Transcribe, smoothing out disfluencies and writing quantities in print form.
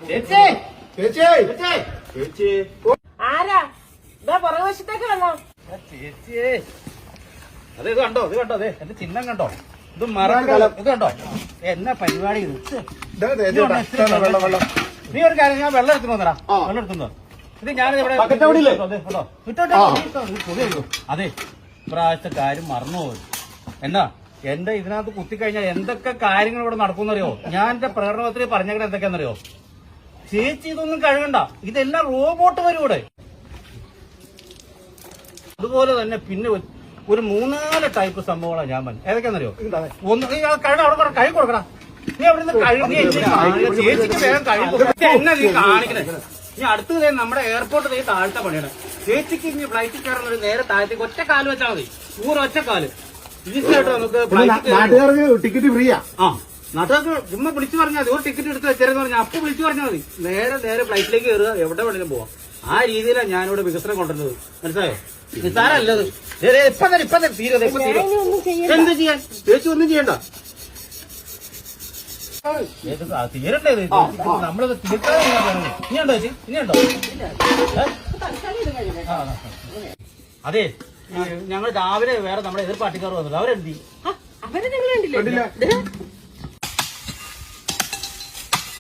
ചേച്ചി ചേച്ചി ചേച്ചി ആരാ ഇതാ പുറകു വശത്തേക്ക് വന്നോ? ചേച്ചിയേ അതെ ഇത് കണ്ടോ അതെ എന്റെ ചിഹ്നം കണ്ടോ? ഇത് മറക്കാലം ഇത് കണ്ടോ? എന്നാ പരിപാടി ഇത്? നീ ഒരു കാര്യം ഞാൻ വെള്ളം എടുത്തു വന്നടാ. വെള്ളം എടുത്തു ഇത് ഞാനിവിടെ അതെ ഇപ്രാവശ്യത്തെ കാര്യം മറന്നുപോയി. എന്നാ എന്റെ ഇതിനകത്ത് കുത്തിക്കഴിഞ്ഞാൽ എന്തൊക്കെ കാര്യങ്ങൾ ഇവിടെ നടക്കുന്നറിയോ? ഞാൻ എന്റെ പ്രകടനത്തിൽ പറഞ്ഞേക്കണ എന്തൊക്കെയാണെന്നറിയോ? ചേച്ചി ഇതൊന്നും കഴുകണ്ട, ഇതെല്ലാം റോബോട്ട് വരും ഇവിടെ. അതുപോലെ തന്നെ പിന്നെ ഒരു 3-4 ടൈപ്പ് സംഭവങ്ങളാണ് ഞാൻ പറഞ്ഞു. ഏതൊക്കെയാണെന്നറിയോ? ഒന്ന് നീ കഴുക അവിടെ കഴുകി കൊടുക്കടാ. നീ അവിടെ നിന്ന് കഴുകി ചേച്ചിക്ക് വേഗം കഴുകി എന്നെ നീ കാണിക്കണേ. ഇനി അടുത്തത് നമ്മുടെ എയർപോർട്ട് നീ താഴത്തെ പണിയാണ്. ചേച്ചിക്ക് ഇനി ഫ്ലൈറ്റിൽ കയറുന്ന നേരെ താഴത്തേക്ക് ഒറ്റ കാല് വെച്ചാൽ മതി. ഒറ്റ കാല് ഈസിയായിട്ട് നമുക്ക് നാട്ടുകാർക്ക് ടിക്കറ്റ് ഫ്രീയാ. ആ നാട്ടുകാർക്ക് ചുമ്മാ വിളിച്ചു പറഞ്ഞാൽ മതി. ഒരു ടിക്കറ്റ് എടുത്ത് വെച്ചേരെന്ന് പറഞ്ഞാൽ അപ്പൊ വിളിച്ചു പറഞ്ഞാൽ മതി. നേരെ ഫ്ലൈറ്റിലേക്ക് കയറുക, എവിടെ വേണമെങ്കിലും പോവാം. ആ രീതിയിലാണ് ഞാനിവിടെ വികസനം കൊണ്ടുവരുന്നത്. മനസ്സിലായോ? നിസ്സാരല്ലത്. ഇപ്പൊ തീരത് എന്ത് ചെയ്യാൻ? ചേച്ചി ഒന്നും ചെയ്യണ്ട. തീരണ്ടേ നമ്മളത് തീർക്കാതെ ഇനിയുണ്ടോ ചേച്ചി? ഇനിയുണ്ടോ? അതെ ഞങ്ങൾ രാവിലെ വേറെ നമ്മുടെ എതിർ പാർട്ടിക്കാർ വന്നില്ല. അവരെന്തി അവരെ നിങ്ങൾ കണ്ടില്ലേ?